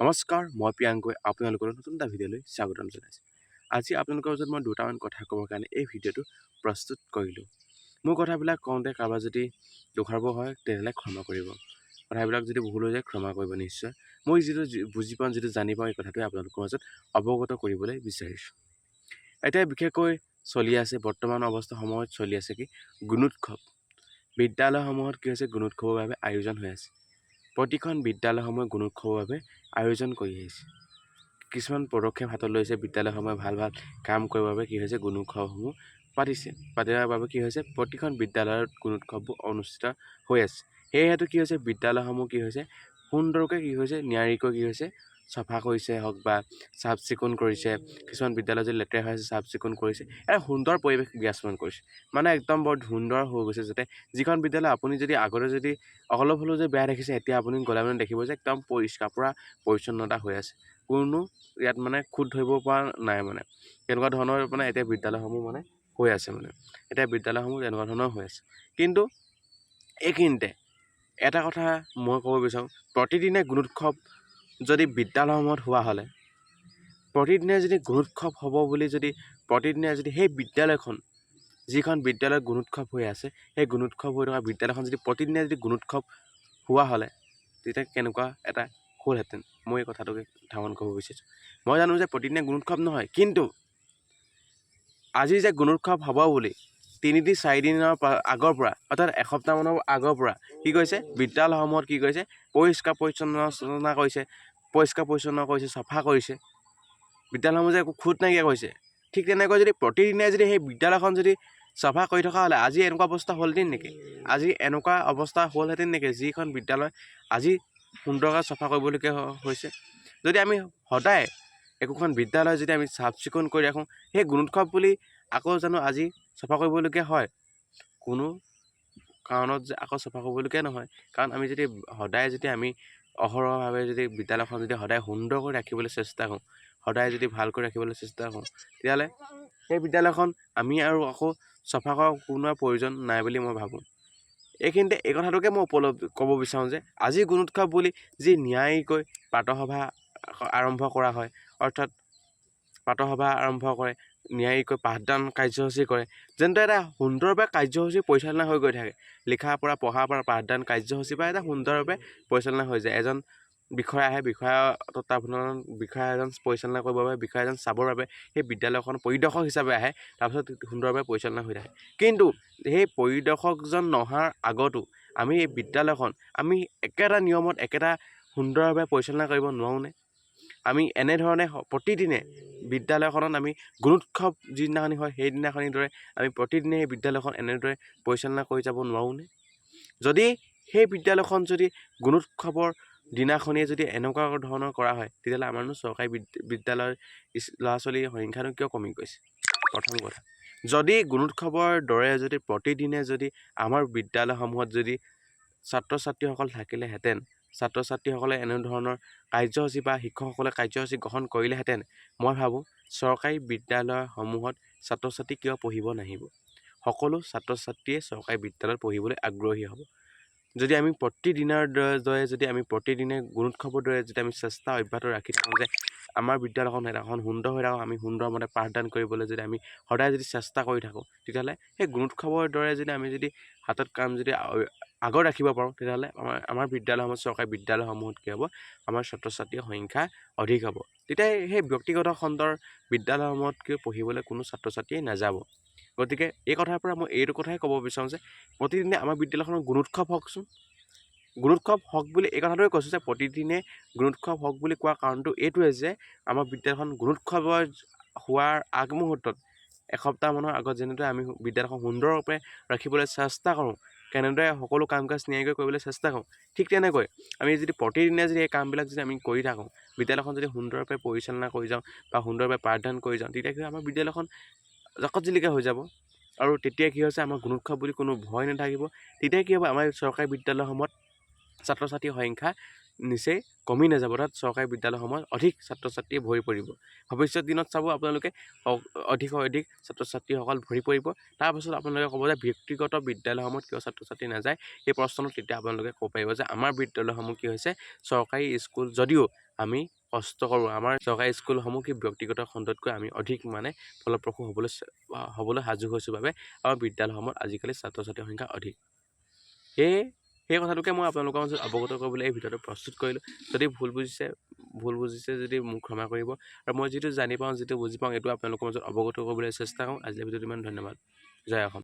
নমস্কাৰ, মই প্ৰিয়াংকৈ আপোনালোকৰ নতুন এটা ভিডিঅ'লৈ স্বাগতম জনাইছোঁ। আজি আপোনালোকৰ ওচৰত মই দুটামান কথা ক'বৰ কাৰণে এই ভিডিঅ'টো প্ৰস্তুত কৰিলোঁ। মোৰ কথাবিলাক কওঁতে কাৰোবাৰ যদি দুখাব হয় তেনেহ'লে ক্ষমা কৰিব। কথাবিলাক যদি ভুল হৈ যায় ক্ষমা কৰিব নিশ্চয়। মই যিটো বুজি পাওঁ, যিটো জানি পাওঁ, এই কথাটোৱে আপোনালোকৰ মাজত অৱগত কৰিবলৈ বিচাৰিছোঁ। এতিয়া বিশেষকৈ চলি আছে, বৰ্তমান অৱস্থা সময়ত চলি আছে কি গুণোৎসৱ। বিদ্যালয়সমূহত কি হৈছে, গুণোৎসৱৰ বাবে আয়োজন হৈ আছে। প্ৰতিখন বিদ্যালয়সমূহে গুণোৎসৱৰ বাবে আয়োজন কৰি আহিছে। কিছুমান পদক্ষেপ হাতত লৈছে, বিদ্যালয়সমূহে ভাল ভাল কাম কৰিবৰ বাবে কি হৈছে গুণোৎসৱসমূহ পাতিবৰ বাবে কি হৈছে প্ৰতিখন বিদ্যালয়ত গুণোৎসৱবোৰ অনুষ্ঠিত হৈ আছে। সেয়েহেতু কি হৈছে বিদ্যালয়সমূহ কি হৈছে সুন্দৰকৈ কি হৈছে নিয়াৰিকৈ কি হৈছে চফা কৰিছে হওক বা চাফ চিকুণ কৰিছে। কিছুমান বিদ্যালয় যদি লেতেৰা হৈ আছে চাফ চিকুণ কৰিছে, এটা সুন্দৰ পৰিৱেশ বিৰাজমান কৰিছে। মানে একদম বৰ সুন্দৰ হৈ গৈছে, যাতে যিখন বিদ্যালয় আপুনি যদি আগতে যদি অলপ হ'লেও যে বেয়া দেখিছে, এতিয়া আপুনি গ'লে মানে দেখিব যে একদম পৰিষ্কাৰ পূৰা পৰিচ্ছন্নতা হৈ আছে। কোনো ইয়াত মানে খুঁত ধৰিব পৰা নাই, মানে তেনেকুৱা ধৰণৰ মানে এতিয়া বিদ্যালয়সমূহ মানে হৈ আছে। এতিয়া বিদ্যালয়সমূহ তেনেকুৱা ধৰণৰ হৈ আছে। কিন্তু এইখিনিতে এটা কথা মই ক'ব বিচাৰোঁ, প্ৰতিদিনে গুণোৎসৱ যদি বিদ্যালয়সমূহত হোৱা হ'লে, প্ৰতিদিনে যদি গুণোৎসৱ হ'ব বুলি যদি প্ৰতিদিনে যদি সেই বিদ্যালয়খন যিখন বিদ্যালয়ত গুণোৎসৱ হৈ আছে, সেই গুণোৎসৱ হৈ থকা বিদ্যালয়খন যদি প্ৰতিদিনে যদি গুণোৎসৱ হোৱা হ'লে তেতিয়া কেনেকুৱা এটা হ'লহেঁতেন, মই এই কথাটোকে উত্থাপন কৰিব বিচাৰিছোঁ। মই জানো যে প্ৰতিদিনে গুণোৎসৱ নহয়, কিন্তু আজি যে গুণোৎসৱ হ'ব বুলি 3-4 দিনৰ আগৰ পৰা অৰ্থাৎ এসপ্তাহমানৰ আগৰ পৰা কি কৰিছে বিদ্যালয়সমূহত কি কৰিছে পৰিষ্কাৰ পৰিচ্ছন্ন কৰিছে, চফা কৰিছে। বিদ্যালয়সমূহ যে একো খুঁত নাইকিয়া কৰিছে। ঠিক তেনেকৈ যদি প্ৰতিদিনে যদি সেই বিদ্যালয়খন যদি চফা কৰি থকা হ'লে আজি এনেকুৱা অৱস্থা হ'লহেঁতেন নেকি? আজি এনেকুৱা অৱস্থা হ'লহেঁতেন নেকি যিখন বিদ্যালয় আজি সুন্দৰকৈ চফা কৰিবলগীয়া হৈছে? যদি আমি সদায় একোখন বিদ্যালয় যদি আমি চাফ চিকুণ কৰি ৰাখোঁ, সেই গুণোৎসৱ বুলি আকৌ জানো আজি চফা কৰিবলগীয়া হয়? কোনো কাৰণত যে আকৌ চফা কৰিবলগীয়া নহয়। কাৰণ আমি যদি সদায় যদি আমি অহৰহভাৱে যদি বিদ্যালয়খন যদি সদায় সুন্দৰকৈ ৰাখিবলৈ চেষ্টা কৰোঁ, সদায় যদি ভালকৈ ৰাখিবলৈ চেষ্টা কৰোঁ, তেতিয়াহ'লে সেই বিদ্যালয়খন আমি আৰু আকৌ চফা কৰাৰ কোনো প্ৰয়োজন নাই বুলি মই ভাবোঁ। এইখিনিতে এই কথাটোকে মই ক'ব বিচাৰোঁ যে আজি গুণোৎসৱ বুলি যি ন্যায়িকৈ প্ৰাতঃসভা আৰম্ভ কৰা হয়, অৰ্থাৎ প্ৰাতঃসভা আৰম্ভ কৰে, ন্যায়িকৈ পাঠদান কাৰ্যসূচী কৰে, যেনে এটা সুন্দৰভাৱে কাৰ্যসূচী পৰিচালনা হৈ গৈ থাকে। লিখাৰ পৰা পঢ়াৰ পৰা পাঠদান কাৰ্যসূচী পৰা এটা সুন্দৰভাৱে পৰিচালনা হৈ যায়। এজন বিষয়া আহে, বিষয়া তত্ত্বাৱধানত বিষয়া এজন পৰিচালনা কৰিবৰ বাবে, বিষয়া এজন চাবৰ বাবে সেই বিদ্যালয়খন পৰিদৰ্শক হিচাপে আহে, তাৰপিছত সুন্দৰভাৱে পৰিচালনা হৈ থাকে। কিন্তু সেই পৰিদৰ্শকজন নহাৰ আগতো আমি এই বিদ্যালয়খন আমি একেটা নিয়মত একেটা সুন্দৰভাৱে পৰিচালনা কৰিব নোৱাৰোঁনে? আমি এনেধৰণে প্ৰতিদিনে বিদ্যালয়খনত আমি গুণোৎসৱ যিদিনাখনি হয় সেইদিনাখনিৰ দৰে আমি প্ৰতিদিনে সেই বিদ্যালয়খন এনেদৰে পৰিচালনা কৰি যাব নোৱাৰোঁনে? যদি সেই বিদ্যালয়খন যদি গুণোৎসৱৰ দিনাখনিয়ে যদি এনেকুৱা ধৰণৰ কৰা হয়, তেতিয়াহ'লে আমাৰনো চৰকাৰী বিদ্যালয়ৰ ল'ৰা ছোৱালীৰ সংখ্যানো কিয় কমি গৈছে? প্ৰথম কথা, যদি গুণোৎসৱৰ দৰে যদি প্ৰতিদিনে যদি আমাৰ বিদ্যালয়সমূহত যদি ছাত্ৰ ছাত্ৰীসকল থাকিলেহেঁতেন, ছাত্ৰ ছাত্ৰীসকলে এনেধৰণৰ কাৰ্যসূচী বা শিক্ষকসকলে কাৰ্যসূচী গ্ৰহণ কৰিলেহেঁতেন, মই ভাবোঁ চৰকাৰী বিদ্যালয়সমূহত ছাত্ৰ ছাত্ৰী কিয় পঢ়িব নাহিব? সকলো ছাত্ৰ ছাত্ৰীয়ে চৰকাৰী বিদ্যালয়ত পঢ়িবলৈ আগ্ৰহী হ'ব। যদি আমি প্ৰতিদিনৰ দৰে যদি আমি প্ৰতিদিনে গুণোৎসৱৰ দৰে যদি আমি চেষ্টা অব্যাহত ৰাখি থাকোঁ যে আমাৰ বিদ্যালয়খন এখন সুন্দৰ হৈ থাকক, আমি সুন্দৰমতে পাঠদান কৰিবলৈ যদি আমি সদায় যদি চেষ্টা কৰি থাকোঁ, তেতিয়াহ'লে সেই গুণোৎসৱৰ দৰে যদি আমি যদি হাতত কাম যদি আগত ৰাখিব পাৰোঁ, তেতিয়াহ'লে আমাৰ বিদ্যালয়সমূহত চৰকাৰী বিদ্যালয়সমূহত কি হ'ব, আমাৰ ছাত্ৰ ছাত্ৰীৰ সংখ্যা অধিক হ'ব। তেতিয়া সেই ব্যক্তিগত খণ্ডৰ বিদ্যালয়সমূহতকৈ পঢ়িবলৈ কোনো ছাত্ৰ ছাত্ৰীয়ে নাযাব। গতিকে এই কথাৰ পৰা মই এইটো কথাই ক'ব বিচাৰোঁ যে প্ৰতিদিনে আমাৰ বিদ্যালয়খনৰ গুণোৎসৱ হওকচোন। গুণোৎসৱ হওক বুলি এই কথাটোৱে কৈছোঁ যে প্ৰতিদিনে গুণোৎসৱ হওক বুলি কোৱাৰ কাৰণটো এইটোৱে যে আমাৰ বিদ্যালয়খন গুণোৎসৱৰ হোৱাৰ আগমুহূৰ্তত এসপ্তাহমানৰ আগত যেনেদৰে আমি বিদ্যালয়খন সুন্দৰৰূপে ৰাখিবলৈ চেষ্টা কৰোঁ, কেনেদৰে সকলো কাম কাজ নিয়াৰিকৈ কৰিবলৈ চেষ্টা কৰোঁ, ঠিক তেনেকৈ আমি যদি প্ৰতিদিনে যদি এই কামবিলাক যদি আমি কৰি থাকোঁ, বিদ্যালয়খন যদি সুন্দৰভাৱে পৰিচালনা কৰি যাওঁ বা সুন্দৰভাৱে পাঠদান কৰি যাওঁ, তেতিয়া কি আমাৰ বিদ্যালয়খন জাকতজিলিকা হৈ যাব। আৰু তেতিয়া কি হৈছে আমাৰ গুণোৎসৱ বুলি কোনো ভয় নাথাকিব। তেতিয়া কি হ'ব, আমাৰ চৰকাৰী বিদ্যালয়সমূহত ছাত্ৰ ছাত্ৰীৰ সংখ্যা নিচেই কমি নাযাব, অৰ্থাৎ চৰকাৰী বিদ্যালয়সমূহত অধিক ছাত্ৰ ছাত্ৰীয়ে ভৰি পৰিব। ভৱিষ্যত দিনত চাব আপোনালোকে অধিক ছাত্ৰ ছাত্ৰীসকল ভৰি পৰিব। তাৰপাছত আপোনালোকে ক'ব যে ব্যক্তিগত বিদ্যালয়সমূহত কিয় ছাত্ৰ ছাত্ৰী নাযায়, সেই প্ৰশ্নটো তেতিয়া আপোনালোকে ক'ব পাৰিব যে আমাৰ বিদ্যালয়সমূহ কি হৈছে চৰকাৰী স্কুল যদিও আমি কষ্ট কৰোঁ, আমাৰ চৰকাৰী স্কুলসমূহ কি ব্যক্তিগত খণ্ডতকৈ আমি অধিক ফলপ্ৰসূ হ'বলৈ সাজু হৈছোঁ বাবে আমাৰ বিদ্যালয়সমূহত আজিকালি ছাত্ৰ ছাত্ৰীৰ সংখ্যা অধিক। সেই কথাটোকে মই আপোনালোকৰ মাজত অৱগত কৰিবলৈ এই ভিডিঅ'টো প্ৰস্তুত কৰিলোঁ। যদি ভুল বুজিছে যদি মোক ক্ষমা কৰিব, আৰু মই যিটো জানি পাওঁ যিটো বুজি পাওঁ এইটো আপোনালোকৰ মাজত অৱগত কৰিবলৈ চেষ্টা কৰোঁ। আজিৰ ভিডিঅ'টো ইমান, ধন্যবাদ। জয় অসম।